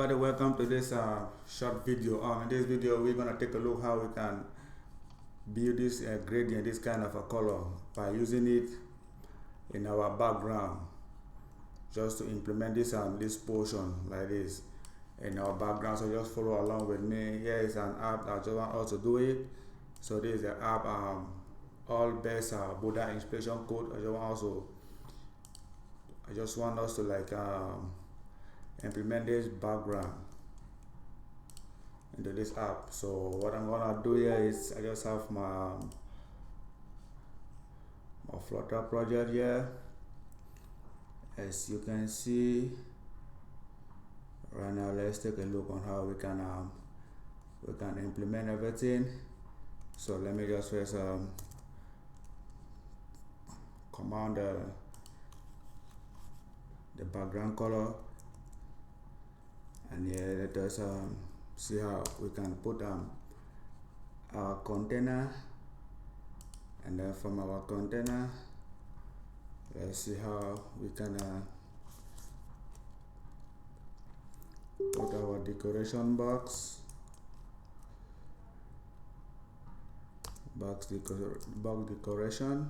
Everybody, welcome to this short video. In this video, we're gonna take a look how we can build this gradient, this kind of a color, by using it in our background. Just to implement this this portion like this in our background. So just follow along with me. Here is an app that just want us to do it. So this is the app all best Buddha inspiration code. I just want us to like implement this background into this app. So what I'm gonna do here is I just have my flutter project here. As you can see right now, let's take a look on how we can implement everything. So let me just first command the background color, and here let us see how we can put our container, and then from our container let's see how we can put our decoration box decoration,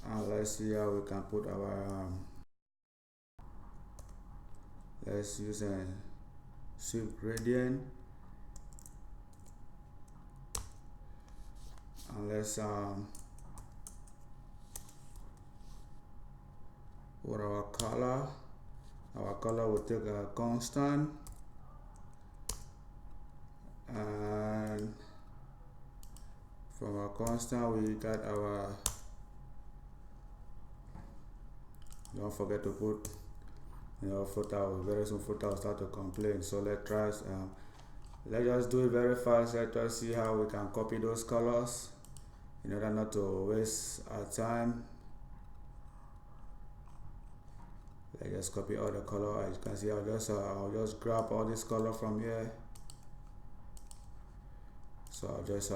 and let's see how we can put our let's use a shift gradient, and let's put our color. Our color will take a constant, and from our constant we got our, don't forget to put footer. Very soon footer will start to complain. So let's try let's just do it very fast. Let us see how we can copy those colors in order not to waste our time. Let's just copy all the color. As you can see, I'll just grab all this color from here. So I'll just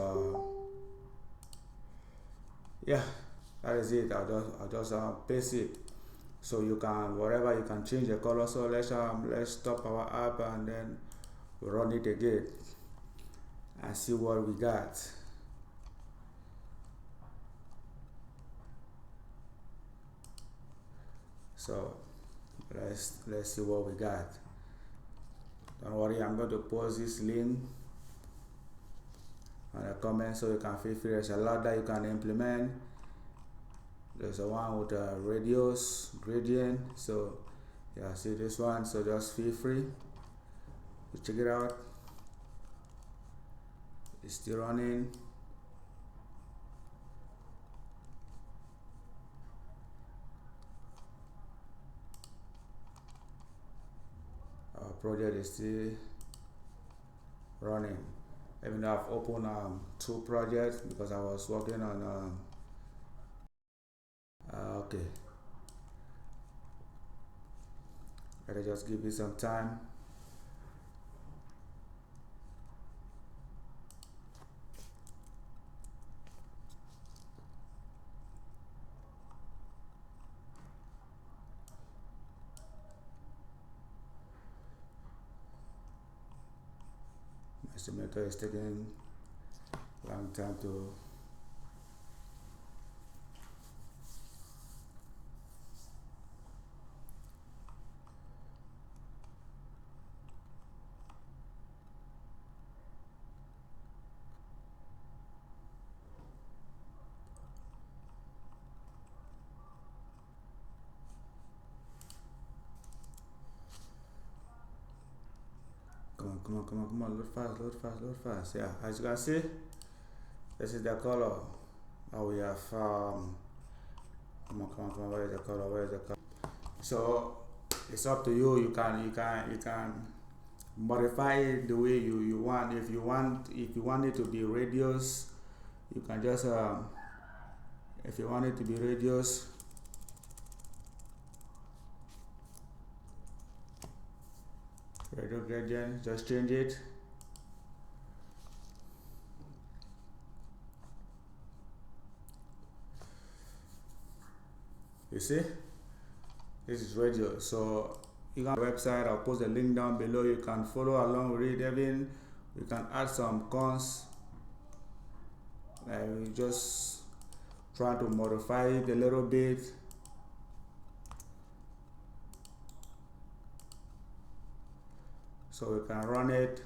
yeah, that is it. I'll just paste it. So you can, whatever, you can change the color. So let's stop our app and then run it again and see what we got. So let's see what we got. Don't worry, I'm going to post this link on the comment so you can feel free. There's a lot that you can implement. There's a one with a radius gradient. So yeah, see this one. So just feel free to check it out. It's still running. Our project is still running. Even though I've opened 2 projects because I was working on okay. Let me just give it some time. My estimator is taking a long time to come on, load fast. Yeah, as you can see, this is the color that we have. Come on, where is the color? So it's up to you. You can modify it the way you want. If you want it to be radius, you can just if you want it to be radius, radius gradient, just change it. You see, this is radius. So You can website, I'll post the link down below. You can follow along with it. Even you can add some cons. We just try to modify it a little bit. So we can run it.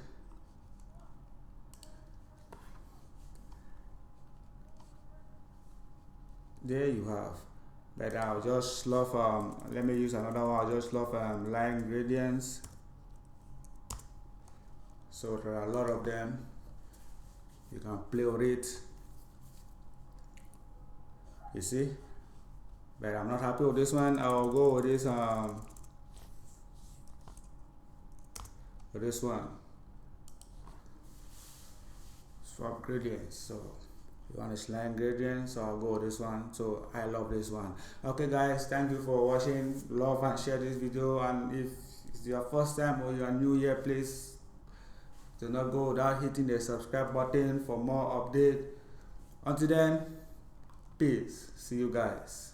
There you have. But I'll just love let me use another one. I'll just love line gradients. So there are a lot of them. You can play with it. You see? But I'm not happy with this one. I'll go with this one. Swap gradients. So you want a line gradient, so I'll go with this one. So I love this one. Okay guys, thank you for watching. Love and share this video, and if it's your first time or you are new here, please do not go without hitting the subscribe button for more update. Until then, peace. See you guys.